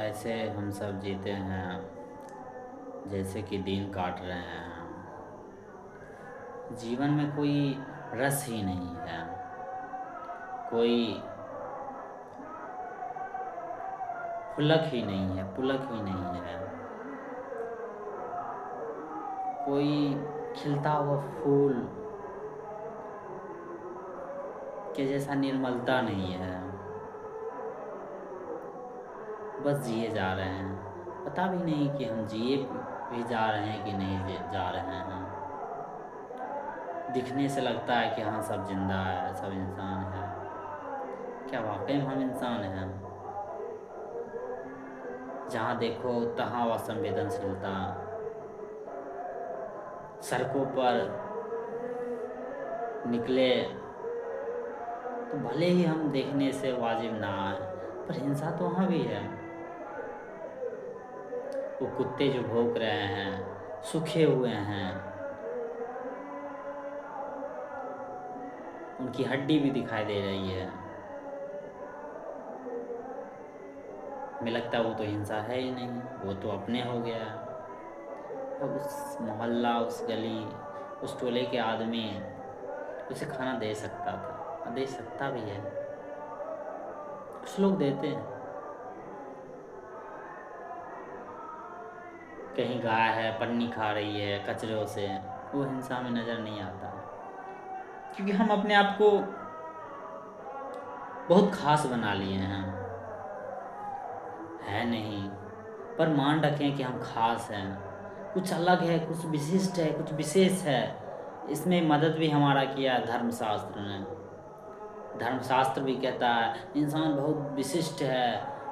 ऐसे हम सब जीते हैं जैसे कि दिन काट रहे हैं। जीवन में कोई रस ही नहीं है, कोई फुलक ही नहीं है, पुलक ही नहीं है, कोई खिलता हुआ फूल के जैसा निर्मलता नहीं है। बस जिए जा रहे हैं, पता भी नहीं कि हम जिए भी जा रहे हैं कि नहीं जा रहे हैं। दिखने से लगता है कि हाँ सब जिंदा है, सब इंसान है। क्या वाकई में हम इंसान हैं? जहाँ देखो तहाँ असंवेदनशीलता, सड़कों पर निकले तो भले ही हम देखने से वाजिब ना आए, पर हिंसा तो वहाँ भी है। वो कुत्ते जो भौंक रहे हैं, सूखे हुए हैं, उनकी हड्डी भी दिखाई दे रही है। हमें लगता है वो तो हिंसा है ही नहीं, वो तो अपने हो गया। अब उस मोहल्ला, उस गली, उस टोले के आदमी उसे खाना दे सकता था, दे सकता भी है। कुछ लोग देते हैं। कहीं गाय है पन्नी खा रही है कचरों से, वो हिंसा में नज़र नहीं आता, क्योंकि हम अपने आप को बहुत खास बना लिए हैं। है नहीं, पर मान रखें कि हम खास हैं, कुछ अलग है, कुछ विशिष्ट है, कुछ विशेष है। इसमें मदद भी हमारा किया धर्मशास्त्र ने। धर्मशास्त्र भी कहता है इंसान बहुत विशिष्ट है,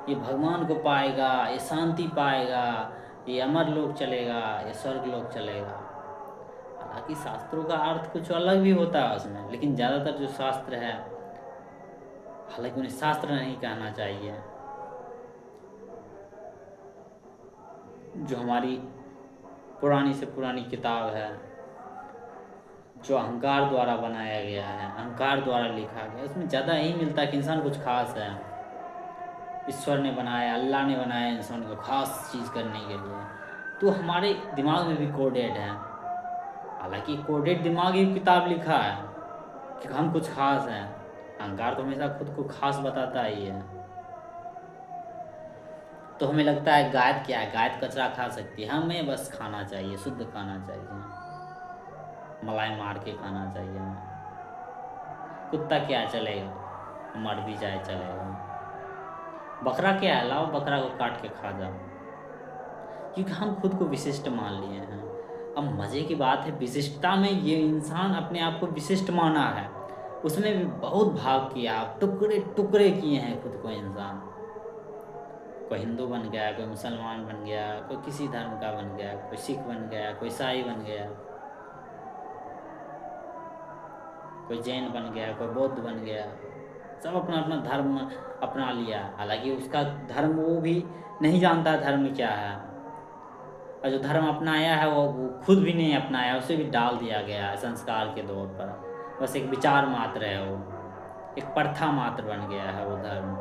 ये भगवान को पाएगा, ये शांति पाएगा, ये अमर लोक चलेगा, ये स्वर्ग लोक चलेगा। हालांकि शास्त्रों का अर्थ कुछ अलग भी होता है उसमें, लेकिन ज़्यादातर जो शास्त्र है, हालांकि उन्हें शास्त्र नहीं कहना चाहिए, जो हमारी पुरानी से पुरानी किताब है, जो अहंकार द्वारा बनाया गया है, अहंकार द्वारा लिखा गया, उसमें ज़्यादा यही मिलता है कि इंसान कुछ खास है। ईश्वर ने बनाया, अल्लाह ने बनाया इंसान को खास चीज़ करने के लिए, तो हमारे दिमाग में भी कोडेड है। हालांकि कोडेड दिमाग ही किताब लिखा है कि हम कुछ खास हैं। अहंकार तो हमेशा खुद को खास बताता ही है। तो हमें लगता है गाय क्या है, गाय कचरा खा सकती है, हमें बस खाना चाहिए, शुद्ध खाना चाहिए, मलाई मार के खाना चाहिए हमें। कुत्ता क्या चलेगा, मर भी जाए चलेगा। बकरा क्या है, लाओ बकरा को काट के खा जाओ, क्योंकि हम खुद को विशिष्ट मान लिए हैं। अब मज़े की बात है, विशिष्टता में ये इंसान अपने आप को विशिष्ट माना है, उसमें भी बहुत भाग किया, टुकड़े टुकड़े किए हैं खुद को इंसान। कोई हिंदू बन गया, कोई मुसलमान बन गया, कोई किसी धर्म का बन गया, कोई सिख बन गया, कोई ईसाई बन गया, कोई जैन बन गया, कोई बौद्ध बन गया। सब अपना अपना धर्म अपना लिया, हालांकि उसका धर्म वो भी नहीं जानता धर्म क्या है, और जो धर्म अपनाया है वो खुद भी नहीं अपनाया, उसे भी डाल दिया गया है संस्कार के तौर पर। बस एक विचार मात्र है, वो एक प्रथा मात्र बन गया है वो धर्म।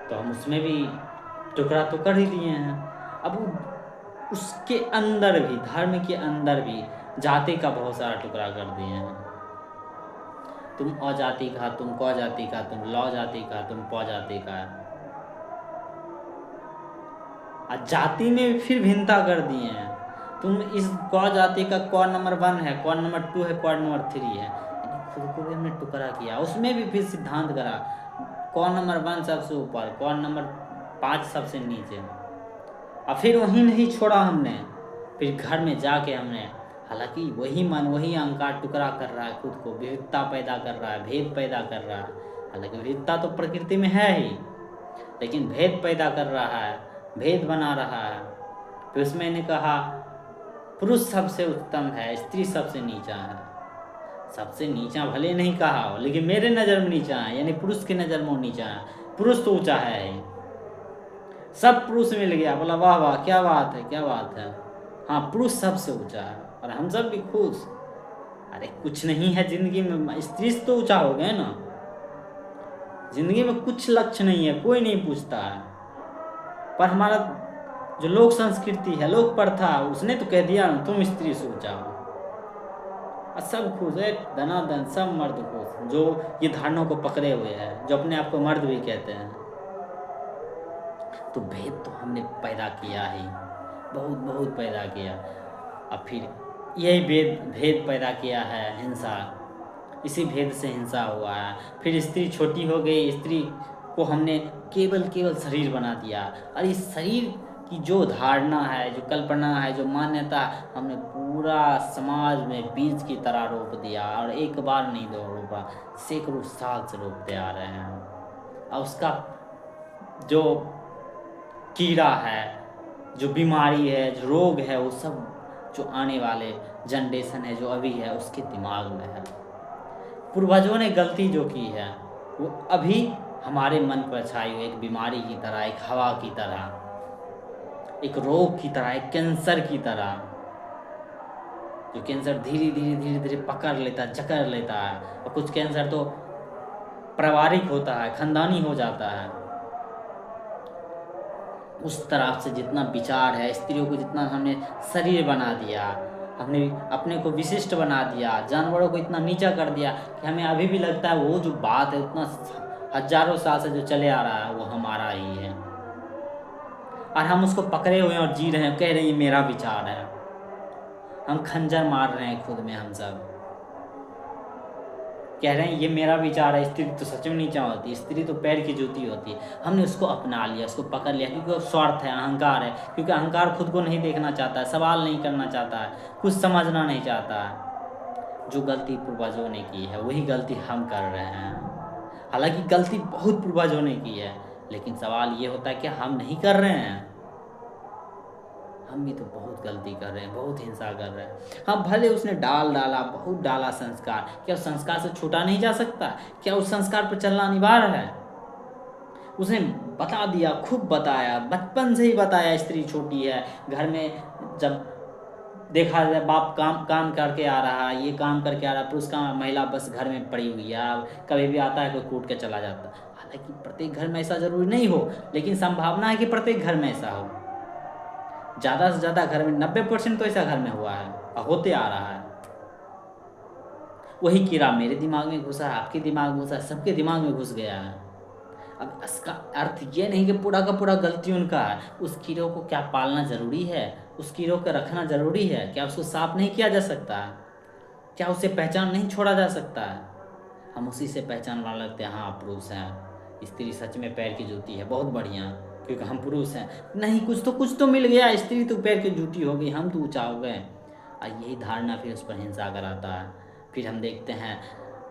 तो हम उसमें भी टुकड़ा तो कर ही लिए हैं। अब उसके अंदर भी, धर्म के अंदर भी जाति का बहुत सारा टुकड़ा कर दिए हैं। तुम अजाति का, तुम क जाति का, तुम लौ जाति का, तुम प जाति का। और जाति में भी फिर भिन्नता कर दिए हैं। तुम इस क जाति का क नंबर 1 है, क नंबर 2 है, क नंबर 3 है, खुद को भी हमने टुकड़ा किया। उसमें भी फिर सिद्धांत करा, क नंबर 1 सबसे ऊपर, क नंबर 5 सबसे नीचे। और फिर वहीं नहीं छोड़ा हमने, फिर घर में जाके हमने, हालांकि वही मन, वही अहंकार टुकड़ा कर रहा है खुद को, विविधता पैदा कर रहा है, भेद पैदा कर रहा है। हालांकि विविधता तो प्रकृति में है ही, लेकिन भेद पैदा कर रहा है, भेद बना रहा है। फिर उसमें मैंने कहा पुरुष सबसे उत्तम है, स्त्री सबसे नीचा है। सबसे नीचा भले नहीं कहा हो, लेकिन मेरे नज़र में नीचा है, यानी पुरुष की नज़र में नीचा है। पुरुष तो ऊंचा है ही। सब पुरुष मिल गया, बोला वाह वाह क्या बात है, क्या बात है। हाँ, पुरुष सबसे ऊंचा है और हम सब भी खुश। अरे कुछ नहीं है जिंदगी में, स्त्री से तो ऊंचा हो गए ना। ज़िंदगी में कुछ लक्ष्य नहीं है, कोई नहीं पूछता है। पर हमारा जो लोक संस्कृति है, लोक प्रथा, उसने तो कह दिया तुम स्त्री सो जाओ, और सब खुश है, धनाधन सब मर्द खुश, जो ये धारणों को पकड़े हुए हैं, जो अपने आप को मर्द भी कहते हैं। तो भेद तो हमने पैदा किया ही, बहुत बहुत पैदा किया। अब फिर यही भेद पैदा किया है हिंसा, इसी भेद से हिंसा हुआ है। फिर स्त्री छोटी हो गई, स्त्री को हमने केवल शरीर बना दिया, और इस शरीर की जो धारणा है, जो कल्पना है, जो मान्यता, हमने पूरा समाज में बीज की तरह रोप दिया, और एक बार नहीं दो रोपा, सैकड़ों साल से रोपते आ रहे हैं। और उसका जो कीड़ा है, जो बीमारी है, जो रोग है, वो सब जो आने वाले जनरेशन है, जो अभी है, उसके दिमाग में है। पूर्वजों ने गलती जो की है वो अभी हमारे मन पर छाई हुई, एक बीमारी की तरह, एक हवा की तरह, एक रोग की तरह, एक कैंसर की तरह, जो कैंसर धीरे धीरे पकड़ लेता, जकड़ लेता है। और कुछ कैंसर तो पारिवारिक होता है, खानदानी हो जाता है। उस तरह से जितना विचार है, स्त्रियों को जितना हमने शरीर बना दिया, हमने अपने को विशिष्ट बना दिया, जानवरों को इतना नीचा कर दिया कि हमें अभी भी लगता है वो जो बात है उतना हजारों साल से जो चले आ रहा है वो हमारा ही है, और हम उसको पकड़े हुए हैं और जी रहे हैं, कह रहे हैं मेरा विचार है। हम खंजर मार रहे हैं खुद में, हम सब कह रहे हैं ये मेरा विचार है। स्त्री तो सच में नीचा होती, स्त्री तो पैर की जूती होती है। हमने उसको अपना लिया, उसको पकड़ लिया, क्योंकि वो स्वार्थ है, अहंकार है, क्योंकि अहंकार खुद को नहीं देखना चाहता है, सवाल नहीं करना चाहता है, कुछ समझना नहीं चाहता है। जो गलती पूर्वजों ने की है वही गलती हम कर रहे हैं। हालांकि गलती बहुत पूर्वजों ने की है, लेकिन सवाल ये होता है कि हम नहीं कर रहे हैं। हम भी तो बहुत गलती कर रहे हैं, बहुत हिंसा कर रहे हैं। हाँ, भले उसने बहुत डाला संस्कार, क्या उस संस्कार से छूटा नहीं जा सकता? क्या उस संस्कार पर चलना अनिवार्य है? उसने बता दिया, खूब बताया, बचपन से ही बताया स्त्री छोटी है। घर में जब देखा जाए बाप काम करके आ रहा है, ये काम करके आ रहा है, पुरुष का महिला बस घर में पड़ी हुई है, कभी भी आता है कोई कूट के चला जाता है। हालांकि प्रत्येक घर में ऐसा जरूरी नहीं हो, लेकिन संभावना है कि प्रत्येक घर में ऐसा हो। ज़्यादा से ज़्यादा घर में 90% तो ऐसा घर में हुआ है और होते आ रहा है। वही कीड़ा मेरे दिमाग में घुसा है, आपके दिमाग में घुसा है, सबके दिमाग में घुस गया है। अब इसका अर्थ ये नहीं कि पूरा का पूरा गलती उनका है। उस कीड़ों को क्या पालना ज़रूरी है? उस कीड़ों को रखना ज़रूरी है? क्या उसको साफ नहीं किया जा सकता? क्या उसे पहचान नहीं छोड़ा जा सकता है? हम उसी से पहचान लगते हैं, हाँ पुरुष हैं, स्त्री सच में पैर की जूती है, बहुत बढ़िया, क्योंकि हम पुरुष हैं। नहीं, कुछ तो मिल गया, स्त्री तो पैर की जूती हो गई, हम तो ऊँचा हो गए। और यही धारणा फिर उस पर हिंसा कराता है। फिर हम देखते हैं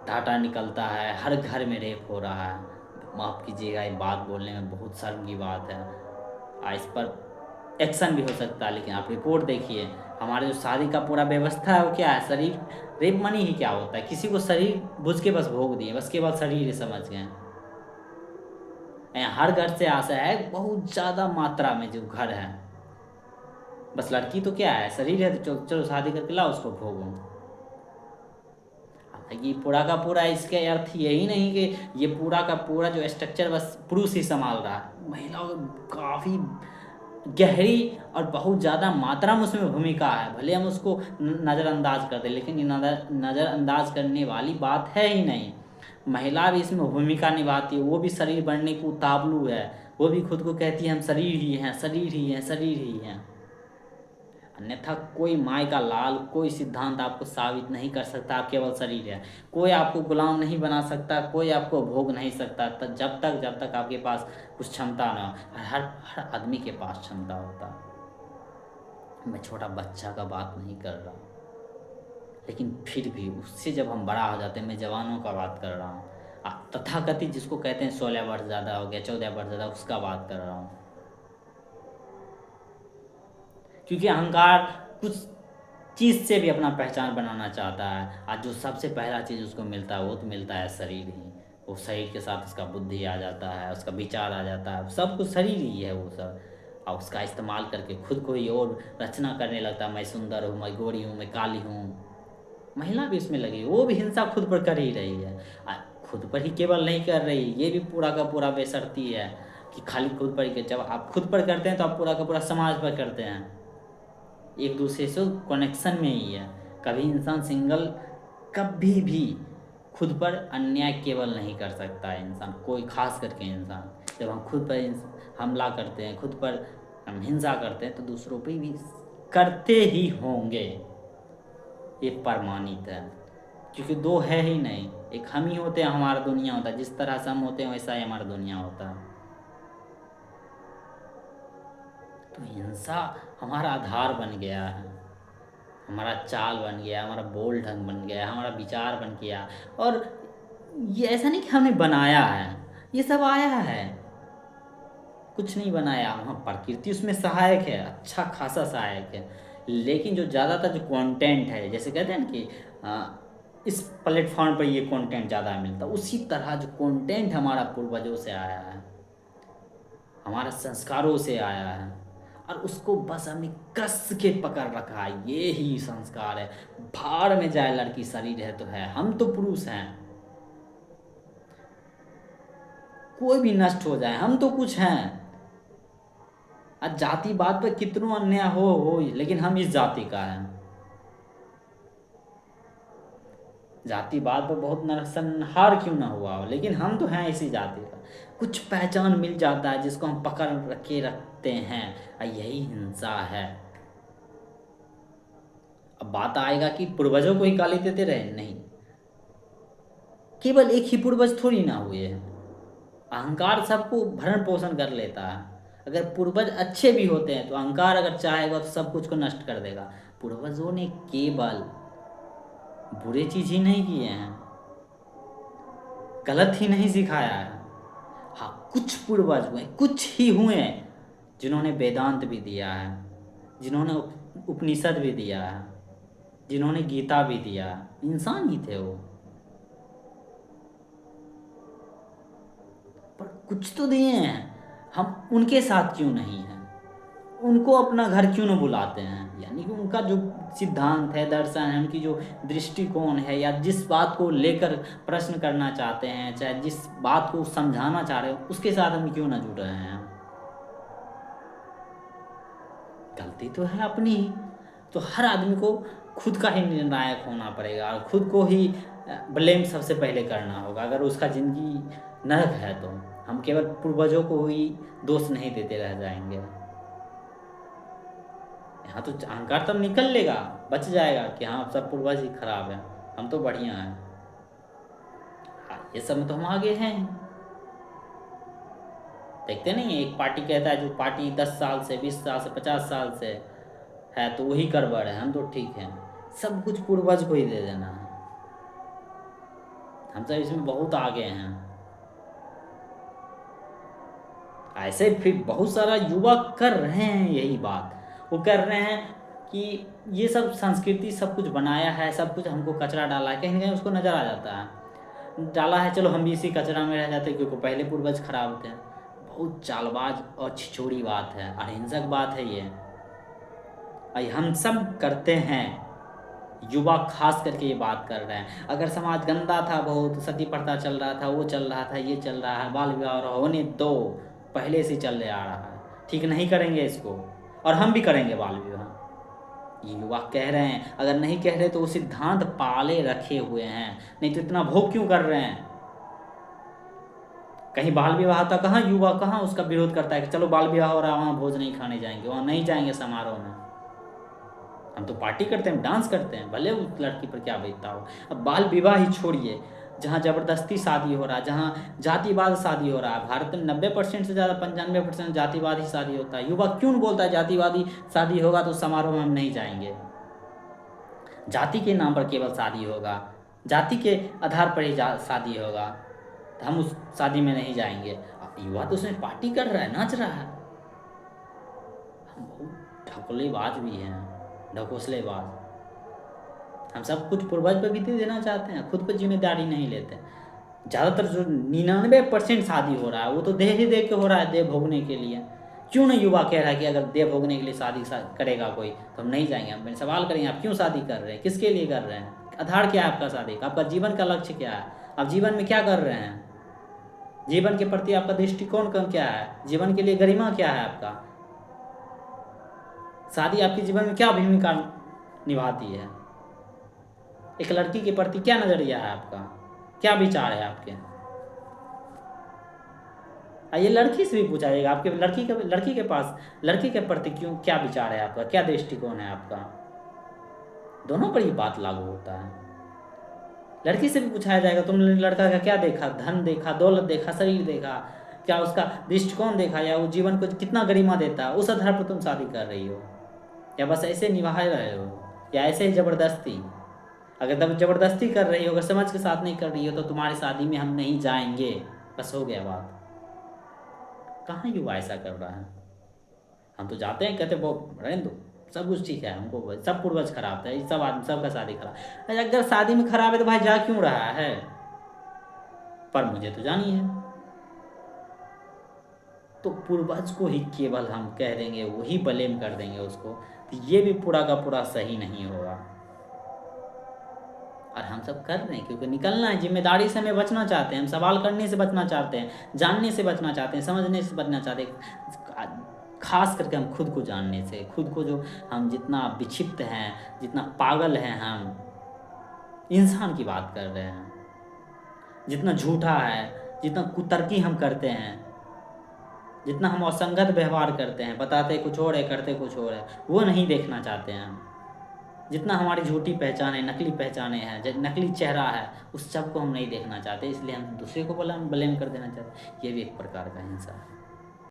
डाटा निकलता है, हर घर में रेप हो रहा है। माफ़ कीजिएगा, ये बात बोलने में बहुत शर्म की बात है। इस पर एक्शन भी हो सकता है, लेकिन आप रिपोर्ट देखिए, हमारे जो शादी का पूरा व्यवस्था है वो क्या है? शरीर रेप मनी ही क्या होता है? किसी को शरीर बुझ के बस भोग दिए, बस केवल शरीर समझ गए। हर घर से आशा है, बहुत ज़्यादा मात्रा में जो घर है, बस लड़की तो क्या है, शरीर है, तो चलो शादी करके लाओ, उसको भोगो। ये पूरा का पूरा इसके अर्थ यही नहीं कि ये पूरा का पूरा जो स्ट्रक्चर बस पुरुष ही संभाल रहा है। महिलाओं काफ़ी गहरी और बहुत ज़्यादा मात्रा में उसमें भूमिका है। भले हम उसको नज़रअंदाज कर दें, लेकिन ये नज़रअंदाज करने वाली बात है ही नहीं। महिला भी इसमें भूमिका निभाती है, वो भी शरीर बनने को उतावलू है, वो भी खुद को कहती है हम शरीर ही हैं, शरीर ही हैं, शरीर ही हैं। अन्यथा कोई माय का लाल, कोई सिद्धांत आपको साबित नहीं कर सकता आप केवल शरीर है। कोई आपको गुलाम नहीं बना सकता, कोई आपको भोग नहीं सकता, जब तक आपके पास कुछ क्षमता ना हो। हर आदमी के पास क्षमता होता है। मैं छोटा बच्चा का बात नहीं कर रहा, लेकिन फिर भी उससे जब हम बड़ा हो जाते हैं, मैं जवानों का बात कर रहा हूँ। तथाकथित जिसको कहते हैं 16 वर्ष ज़्यादा हो गया, 14 वर्ष ज़्यादा, उसका बात कर रहा हूँ। क्योंकि अहंकार कुछ चीज़ से भी अपना पहचान बनाना चाहता है। आज जो सबसे पहला चीज़ उसको मिलता है वो तो मिलता है शरीर ही। वो शरीर के साथ उसका बुद्धि आ जाता है, उसका विचार आ जाता है, सब कुछ शरीर ही है वो सब। और उसका इस्तेमाल करके खुद को ही और रचना करने लगता है, मैं सुंदर हूँ, मैं गोरी हूँ, मैं काली हूँ। महिला भी इसमें लगी, वो भी हिंसा खुद पर कर ही रही है। खुद पर ही केवल नहीं कर रही, ये भी पूरा का पूरा बेसरती है कि खाली खुद पर ही। जब आप खुद पर करते हैं तो आप पूरा का पूरा समाज पर करते हैं, एक दूसरे से कनेक्शन में ही है। कभी इंसान सिंगल कभी भी खुद पर अन्याय केवल नहीं कर सकता है इंसान, कोई खास करके इंसान। जब हम खुद पर हमला करते हैं, खुद पर हम हिंसा करते हैं, तो दूसरों पे भी करते ही होंगे, ये प्रमाणित है। क्योंकि दो है ही नहीं, एक हम ही होते हैं, हमारा दुनिया होता है। जिस तरह से हम होते हैं वैसा ही हमारा दुनिया होता है। तो हिंसा हमारा आधार बन गया है, हमारा चाल बन गया, हमारा बोल ढंग बन गया, हमारा विचार बन गया। और ये ऐसा नहीं कि हमने बनाया है, ये सब आया है, कुछ नहीं बनाया। हाँ, प्रकृति उसमें सहायक है, अच्छा खासा सहायक है। लेकिन जो ज़्यादातर जो कंटेंट है, जैसे कहते हैं ना कि इस प्लेटफॉर्म पर ये कंटेंट ज़्यादा मिलता है, उसी तरह जो कंटेंट हमारा पूर्वजों से आया है, हमारा संस्कारों से आया है, और उसको बस हमने कस के पकड़ रखा है। ये ही संस्कार है। भाड़ में जाए लड़की शरीर है तो है, हम तो पुरुष हैं। कोई भी नष्ट हो जाए, हम तो कुछ हैं। आज जाति बात पर कितनों अन्याय हो, लेकिन हम इस जाति का हैं। जाति बात पर बहुत नरसंहार क्यों ना हुआ हो, लेकिन हम तो हैं इसी जाति का। कुछ पहचान मिल जाता है जिसको हम पकड़ के रखते हैं, और यही हिंसा है। अब बात आएगा कि पूर्वजों को ही गाली देते रहे, नहीं, केवल एक ही पूर्वज थोड़ी ना हुए हैं। अहंकार सबको भरण पोषण कर लेता है। अगर पूर्वज अच्छे भी होते हैं तो अहंकार अगर चाहेगा तो सब कुछ को नष्ट कर देगा। पूर्वजों ने केवल बुरे चीज ही नहीं किए हैं, गलत ही नहीं सिखाया है। हाँ, कुछ पूर्वज हुए, कुछ ही हुए जिन्होंने वेदांत भी दिया है, जिन्होंने उपनिषद भी दिया है, जिन्होंने गीता भी दिया है। इंसान ही थे वो, पर कुछ तो दिए हैं। हम उनके साथ क्यों नहीं हैं, उनको अपना घर क्यों न बुलाते हैं? यानी कि उनका जो सिद्धांत है, दर्शन है, उनकी जो दृष्टिकोण है, या जिस बात को लेकर प्रश्न करना चाहते हैं, चाहे जिस बात को समझाना चाह रहे हो, उसके साथ हम क्यों ना जुड़ रहे हैं? गलती तो है अपनी ही। तो हर आदमी को खुद का ही निर्णायक होना पड़ेगा, और खुद को ही ब्लेम सबसे पहले करना होगा। अगर उसका ज़िंदगी नरक है तो हम केवल पूर्वजों को ही दोष नहीं देते रह जाएंगे। यहाँ तो अहंकार तब निकल लेगा, बच जाएगा कि हाँ सब पूर्वज ही खराब है, हम तो बढ़िया हैं। हाँ, ये सब में तो हम आगे हैं। देखते नहीं, एक पार्टी कहता है, जो पार्टी 10 साल से, 20 साल से, 50 साल से है तो वही गड़बड़ है, हम तो ठीक हैं। सब कुछ पूर्वज को ही दे देना है। हम सब इसमें बहुत आगे हैं। ऐसे फिर बहुत सारा युवा कर रहे हैं यही बात। वो कर रहे हैं कि ये सब संस्कृति सब कुछ बनाया है, सब कुछ हमको कचरा डाला है, कहीं ना कहीं उसको नज़र आ जाता है, डाला है, चलो हम भी इसी कचरा में रह जाते हैं, क्योंकि पहले पूर्वज खराब थे। बहुत चालबाज और छिछोड़ी बात है, अहिंसक बात है ये। हम सब करते हैं, युवा खास करके ये बात कर रहे हैं। अगर समाज गंदा था बहुत, सती प्रथा चल रहा था, वो चल रहा था, ये चल रहा है, बाल विवाह होने दो, पहले से चल आ रहा है, ठीक नहीं करेंगे इसको, और हम भी करेंगे बाल विवाह। ये युवा कह रहे हैं, अगर नहीं कह रहे तो वो सिद्धांत पाले रखे हुए हैं, नहीं तो इतना भोग क्यों कर रहे हैं? कहीं बाल विवाह था, कहाँ युवा, कहाँ उसका विरोध करता है कि चलो बाल विवाह हो रहा है, वहाँ भोज नहीं खाने जाएंगे, वहाँ नहीं जाएंगे समारोह में। हम तो पार्टी करते हैं, डांस करते हैं, भले उस लड़की पर क्या बीतता हो। अब बाल विवाह ही छोड़िए, जहाँ ज़बरदस्ती शादी हो रहा है, जहाँ जातिवाद शादी हो रहा है। भारत में 90% से ज़्यादा 95% जातिवाद ही शादी होता है। युवा क्यों बोलता है जातिवादी शादी होगा तो समारोह में हम नहीं जाएंगे, जाति के नाम पर केवल शादी होगा, जाति के आधार पर ही शादी होगा, तो हम उस शादी में नहीं जाएंगे। युवा तो उसमें पार्टी कर रहा है, नाच रहा है। हम बहुत ढकोलेबाज भी हैं, ढकोसलेबाज। हम सब कुछ पूर्वज पर भी दे देना चाहते हैं, खुद पर जिम्मेदारी नहीं लेते। ज़्यादातर जो 99% शादी हो रहा है वो तो देह ही दे के हो रहा है, देह भोगने के लिए। क्यों नहीं युवा कह रहा है कि अगर देह भोगने के लिए शादी करेगा कोई तो हम नहीं जाएंगे? हम सवाल करेंगे, आप क्यों शादी कर रहे हैं, किसके लिए कर रहे हैं, आधार क्या है आपका शादी का, आपका जीवन का लक्ष्य क्या है? आप जीवन में क्या कर रहे हैं? जीवन के प्रति आपका दृष्टिकोण क्या है? जीवन के लिए गरिमा क्या है आपका? शादी आपके जीवन में क्या भूमिका निभाती है? एक लड़की के प्रति क्या नज़रिया है आपका? क्या विचार है आपके? ये लड़की से भी पूछा जाएगा, आपके लड़की के पास लड़की के प्रति क्या विचार है आपका, क्या दृष्टिकोण है आपका? दोनों पर ये बात लागू होता है। लड़की से भी पूछाया जाएगा, तुमने लड़का का क्या देखा? धन देखा, दौलत देखा, शरीर देखा, क्या उसका दृष्टिकोण देखा, या वो जीवन को कितना गरिमा देता है, उस आधार पर तुम शादी कर रही हो, या बस ऐसे निभा रहे हो, या ऐसे ही ज़बरदस्ती? अगर तुम ज़बरदस्ती कर रही हो, अगर समझ के साथ नहीं कर रही हो, तो तुम्हारी शादी में हम नहीं जाएंगे, बस हो गया बात। कहाँ युवा ऐसा कर रहा है? हम तो जाते हैं, कहते वो रहने दो, सब कुछ ठीक है, हमको सब पूर्वज खराब था, सब आदमी सबका शादी खराब। अगर शादी में खराब है तो भाई जा क्यों रहा है? पर मुझे तो जानी है। तो पूर्वज को ही केवल हम कह देंगे, वही ब्लेम कर देंगे उसको, तो ये भी पूरा का पूरा सही नहीं होगा। और हम सब कर रहे हैं क्योंकि निकलना है, जिम्मेदारी से हमें बचना चाहते हैं, हम सवाल करने से बचना चाहते हैं, जानने से बचना चाहते हैं, समझने से बचना चाहते हैं, खास करके हम खुद को जानने से, खुद को जो हम जितना विक्षिप्त हैं, जितना पागल हैं, हम इंसान की बात कर रहे हैं, जितना झूठा है, जितना कुतर्की हम करते हैं, जितना हम असंगत व्यवहार करते हैं, बताते कुछ और है करते कुछ और है, वो नहीं देखना चाहते हैं हम। जितना हमारी झूठी पहचान है, नकली पहचाने हैं, नकली चेहरा है, उस सब को हम नहीं देखना चाहते, इसलिए हम दूसरे को ब्लेम कर देना चाहते हैं। ये भी एक प्रकार का हिंसा है।